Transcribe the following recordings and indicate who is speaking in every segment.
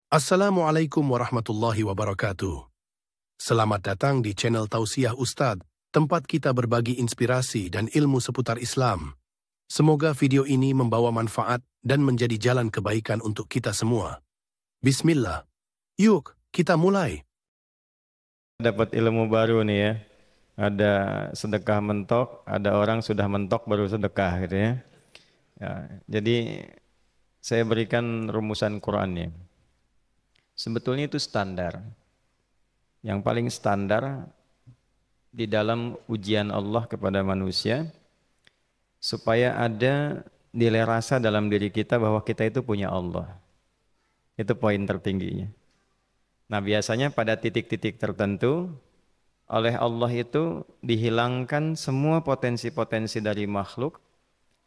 Speaker 1: Assalamualaikum warahmatullahi wabarakatuh. Selamat datang di channel Tausiah Ustadz, tempat kita berbagi inspirasi dan ilmu seputar Islam. Semoga video ini membawa manfaat dan menjadi jalan kebaikan untuk kita semua. Bismillah. Yuk, kita mulai.
Speaker 2: Dapat ilmu baru nih ya. Ada sedekah mentok, ada orang sudah mentok baru sedekah gitu ya. Jadi saya berikan rumusan Qur'annya. Sebetulnya itu standar. Yang paling standar di dalam ujian Allah kepada manusia supaya ada nilai rasa dalam diri kita bahwa kita itu punya Allah. Itu poin tertingginya. Nah, biasanya pada titik-titik tertentu oleh Allah itu dihilangkan semua potensi-potensi dari makhluk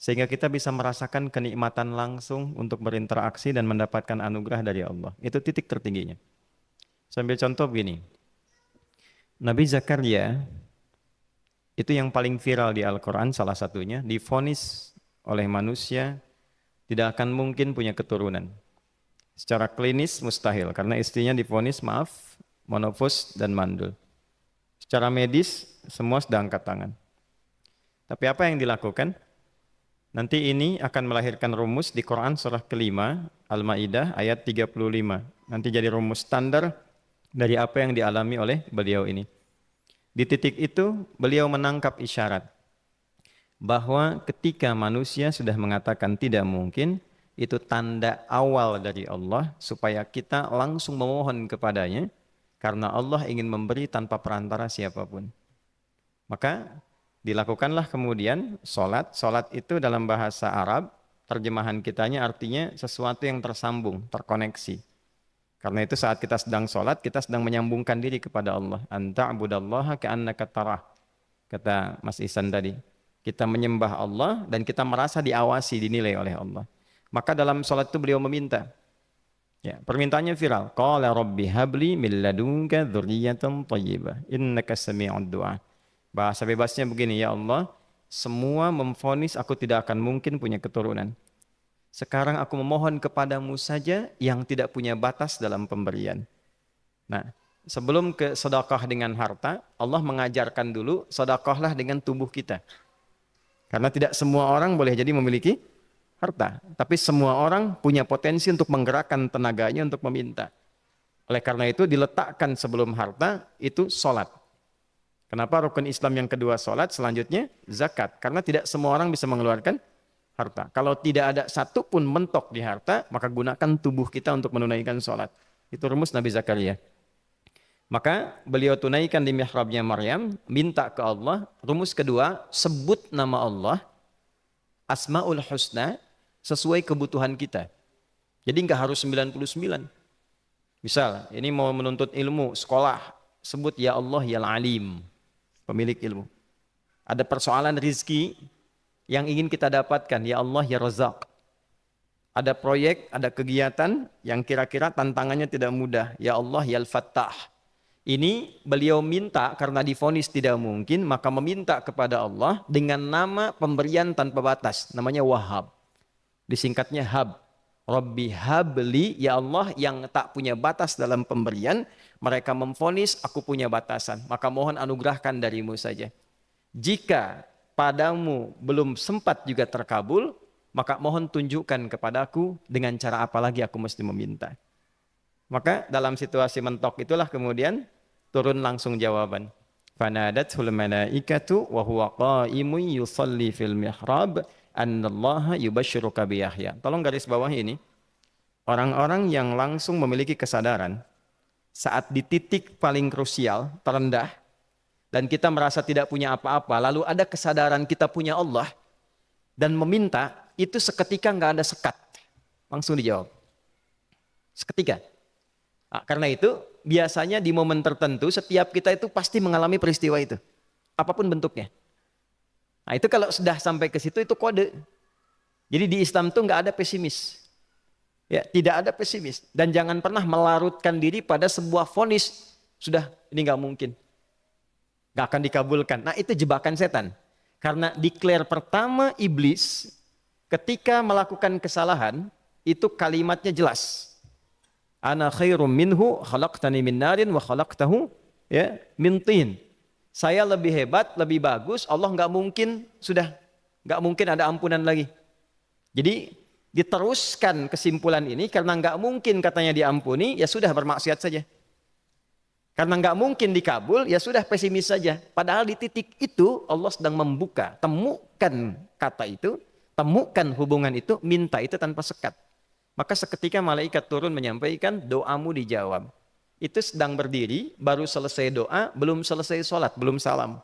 Speaker 2: sehingga kita bisa merasakan kenikmatan langsung untuk berinteraksi dan mendapatkan anugerah dari Allah. Itu titik tertingginya. Sambil contoh begini. Nabi Zakaria itu yang paling viral di Al-Quran salah satunya, divonis oleh manusia tidak akan mungkin punya keturunan. Secara klinis mustahil karena istrinya divonis monofos dan mandul. Secara medis semua sudah angkat tangan. Tapi apa yang dilakukan? Nanti ini akan melahirkan rumus di Quran surah kelima Al-Maidah ayat 35. Nanti jadi rumus standar dari apa yang dialami oleh beliau ini. Di titik itu beliau menangkap isyarat bahwa ketika manusia sudah mengatakan tidak mungkin, itu tanda awal dari Allah supaya kita langsung memohon kepadanya karena Allah ingin memberi tanpa perantara siapapun. Maka dilakukanlah kemudian sholat. Sholat itu dalam bahasa Arab, terjemahan kitanya artinya sesuatu yang tersambung, terkoneksi. Karena itu saat kita sedang sholat, kita sedang menyambungkan diri kepada Allah. Anta'budallaha ka'annaka tarah. Kata Mas Ihsan tadi. Kita menyembah Allah dan kita merasa diawasi, dinilai oleh Allah. Maka dalam sholat itu beliau meminta. Ya, permintaannya viral. Qala rabbi habli min ladunka dzurriyyatan thayyibah innaka sami'ud du'a. Bahasa bebasnya begini, ya Allah, semua memvonis aku tidak akan mungkin punya keturunan. Sekarang aku memohon kepadamu saja yang tidak punya batas dalam pemberian. Nah, sebelum ke sedekah dengan harta, Allah mengajarkan dulu sedekahlah dengan tubuh kita. Karena tidak semua orang boleh jadi memiliki harta, tapi semua orang punya potensi untuk menggerakkan tenaganya untuk meminta. Oleh karena itu diletakkan sebelum harta itu sholat. Kenapa rukun Islam yang kedua sholat, selanjutnya zakat? Karena tidak semua orang bisa mengeluarkan harta. Kalau tidak ada satu pun mentok di harta, maka gunakan tubuh kita untuk menunaikan sholat. Itu rumus Nabi Zakaria. Maka beliau tunaikan di mihrabnya Maryam, minta ke Allah. Rumus kedua, sebut nama Allah, Asmaul Husna, sesuai kebutuhan kita. Jadi nggak harus 99. Misal, ini mau menuntut ilmu, sekolah, sebut ya Allah ya Alim, pemilik ilmu. Ada persoalan rizki yang ingin kita dapatkan, ya Allah ya Razak. Ada proyek, ada kegiatan yang kira-kira tantangannya tidak mudah, ya Allah ya Al-Fattah. Ini beliau minta karena divonis tidak mungkin, maka meminta kepada Allah dengan nama pemberian tanpa batas, namanya Wahhab. Disingkatnya Hab. Rabbi habli, ya Allah yang tak punya batas dalam pemberian. Mereka memvonis aku punya batasan, maka mohon anugerahkan darimu saja. Jika padamu belum sempat juga terkabul, maka mohon tunjukkan kepadaku dengan cara apa lagi aku mesti meminta. Maka dalam situasi mentok itulah kemudian turun langsung jawaban. Fanadathul malaikatu wa huwa qa'imun yusalli fil mihrab annallaha yubashshiruka bi Yahya. Tolong garis bawah ini. Orang-orang yang langsung memiliki kesadaran saat di titik paling krusial, terendah, dan kita merasa tidak punya apa-apa, lalu ada kesadaran kita punya Allah dan meminta, itu seketika nggak ada sekat. Langsung dijawab. Seketika. Nah, karena itu biasanya di momen tertentu setiap kita itu pasti mengalami peristiwa itu. Apapun bentuknya. Nah, itu kalau sudah sampai ke situ itu kode. Jadi di Islam tuh nggak ada pesimis. Ya, tidak ada pesimis. Dan jangan pernah melarutkan diri pada sebuah vonis. Sudah, ini nggak mungkin. Nggak akan dikabulkan. Nah, itu jebakan setan. Karena declare pertama iblis ketika melakukan kesalahan, itu kalimatnya jelas. Ana khairum minhu khalaqtani min narin wa khalaqtahu ya min tin. Saya lebih hebat, lebih bagus. Allah nggak mungkin ada ampunan lagi. Jadi diteruskan kesimpulan ini karena nggak mungkin katanya diampuni, ya sudah bermaksiat saja. Karena nggak mungkin dikabul, ya sudah pesimis saja. Padahal di titik itu Allah sedang membuka, temukan kata itu, temukan hubungan itu, minta itu tanpa sekat. Maka seketika malaikat turun menyampaikan doamu dijawab. Itu sedang berdiri, baru selesai doa, belum selesai sholat, belum salam.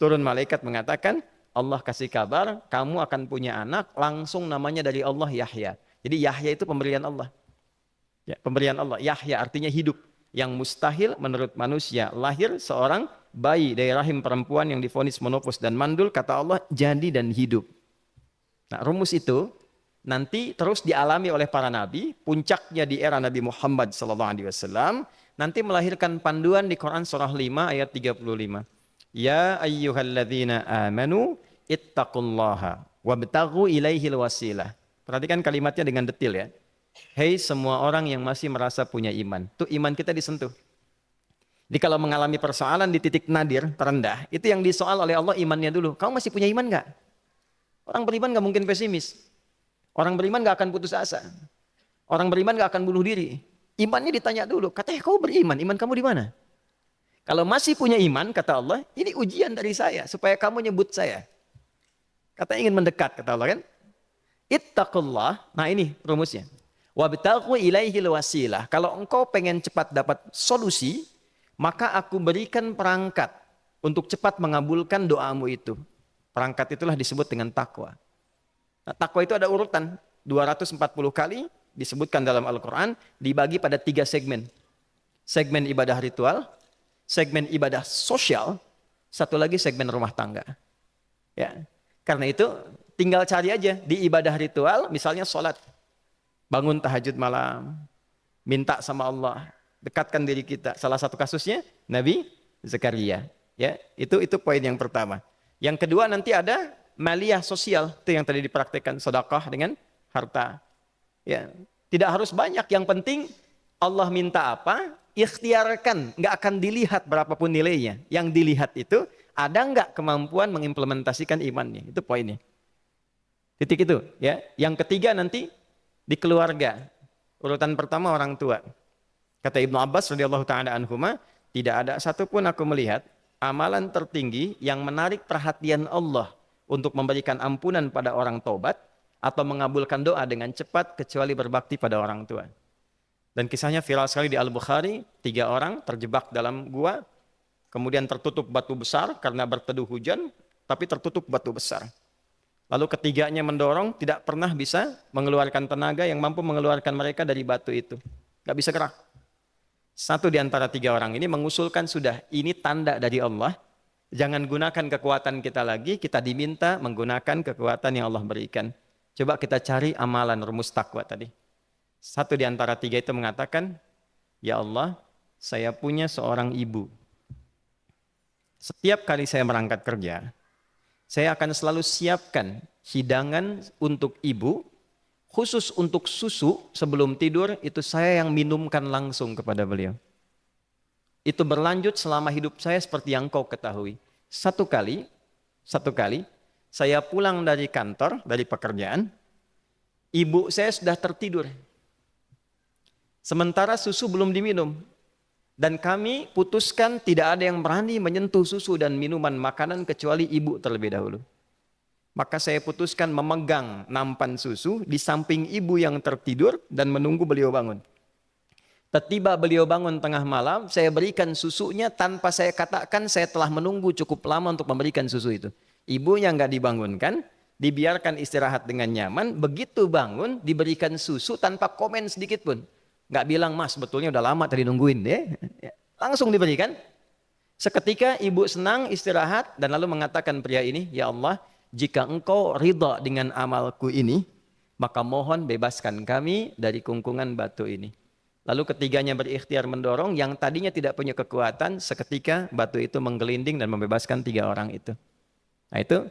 Speaker 2: Turun malaikat mengatakan, Allah kasih kabar, kamu akan punya anak, langsung namanya dari Allah Yahya. Jadi Yahya itu pemberian Allah. Ya, pemberian Allah. Yahya artinya hidup. Yang mustahil menurut manusia. Lahir seorang bayi dari rahim perempuan yang divonis menopause dan mandul, kata Allah, jadi dan hidup. Nah, rumus itu nanti terus dialami oleh para nabi, puncaknya di era Nabi Muhammad SAW, nanti melahirkan panduan di Quran surah 5 ayat 35. Ya ayyuhalladzina amanu ittaqullaha wabtaghu ilaihil wasilah. Perhatikan kalimatnya dengan detil ya. Hei semua orang yang masih merasa punya iman. Tuh iman kita disentuh. Jadi kalau mengalami persoalan di titik nadir, terendah, itu yang disoal oleh Allah imannya dulu. Kamu masih punya iman nggak? Orang beriman nggak mungkin pesimis. Orang beriman gak akan putus asa. Orang beriman gak akan bunuh diri. Imannya ditanya dulu. Katanya kau beriman, iman kamu di mana? Kalau masih punya iman, kata Allah, ini ujian dari saya supaya kamu nyebut saya. Katanya ingin mendekat, kata Allah kan. Ittaqullah. Nah ini rumusnya. Wabtaghu ilaihil wasilah. Kalau engkau pengen cepat dapat solusi, maka aku berikan perangkat untuk cepat mengabulkan doamu itu. Perangkat itulah disebut dengan takwa. Nah, takwa itu ada urutan 240 kali disebutkan dalam Al-Quran, dibagi pada 3 segmen. Segmen ibadah ritual, segmen ibadah sosial, satu lagi segmen rumah tangga. Ya, karena itu tinggal cari aja di ibadah ritual, misalnya sholat, bangun tahajud malam, minta sama Allah, dekatkan diri kita. Salah satu kasusnya Nabi Zakaria. Ya, itu poin yang pertama. Yang kedua nanti ada maliyah sosial, itu yang tadi dipraktekkan, sedekah dengan harta. Ya, tidak harus banyak, yang penting Allah minta apa, ikhtiarkan, nggak akan dilihat berapapun nilainya. Yang dilihat itu ada nggak kemampuan mengimplementasikan imannya, itu poinnya. Titik itu, ya. Yang ketiga nanti di keluarga. Urutan pertama orang tua. Kata Ibnu Abbas radhiyallahu taala anhuma, tidak ada satupun aku melihat amalan tertinggi yang menarik perhatian Allah untuk memberikan ampunan pada orang taubat atau mengabulkan doa dengan cepat kecuali berbakti pada orang tua. Dan kisahnya viral sekali di Al-Bukhari, 3 orang terjebak dalam gua, kemudian tertutup batu besar karena berteduh hujan, tapi tertutup batu besar. Lalu ketiganya mendorong, tidak pernah bisa mengeluarkan tenaga yang mampu mengeluarkan mereka dari batu itu. Gak bisa gerak. Satu di antara 3 orang ini mengusulkan, sudah, ini tanda dari Allah. Jangan gunakan kekuatan kita lagi, kita diminta menggunakan kekuatan yang Allah berikan. Coba kita cari amalan rumus takwa tadi. Satu di antara 3 itu mengatakan, ya Allah, saya punya seorang ibu. Setiap kali saya berangkat kerja, saya akan selalu siapkan hidangan untuk ibu, khusus untuk susu sebelum tidur, itu saya yang minumkan langsung kepada beliau. Itu berlanjut selama hidup saya seperti yang kau ketahui. Satu kali, saya pulang dari kantor, dari pekerjaan, ibu saya sudah tertidur. Sementara susu belum diminum. Dan kami putuskan tidak ada yang berani menyentuh susu dan minuman makanan kecuali ibu terlebih dahulu. Maka saya putuskan memegang nampan susu di samping ibu yang tertidur dan menunggu beliau bangun. Tiba beliau bangun tengah malam, saya berikan susunya tanpa saya katakan saya telah menunggu cukup lama untuk memberikan susu itu. Ibunya nggak dibangunkan, dibiarkan istirahat dengan nyaman, begitu bangun diberikan susu tanpa komen sedikit pun. Nggak bilang, mas betulnya udah lama tadi nungguin deh. Langsung diberikan. Seketika ibu senang istirahat dan lalu mengatakan pria ini, ya Allah, jika engkau ridha dengan amalku ini, maka mohon bebaskan kami dari kungkungan batu ini. Lalu ketiganya berikhtiar mendorong, yang tadinya tidak punya kekuatan, seketika batu itu menggelinding dan membebaskan 3 orang itu. Nah itu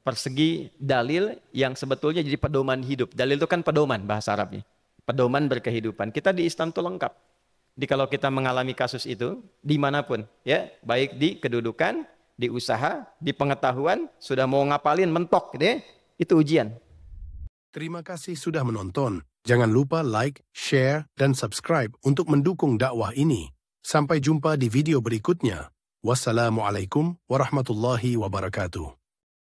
Speaker 2: persegi dalil yang sebetulnya jadi pedoman hidup. Dalil itu kan pedoman bahasa Arabnya. pedoman berkehidupan. Kita di Islam itu lengkap. Jadi kalau kita mengalami kasus itu, dimanapun, ya, baik di kedudukan, di usaha, di pengetahuan, sudah mau ngapalin, mentok, gitu ya, itu ujian.
Speaker 1: Terima kasih sudah menonton. Jangan lupa like, share, dan subscribe untuk mendukung dakwah ini. Sampai jumpa di video berikutnya. Wassalamualaikum warahmatullahi wabarakatuh.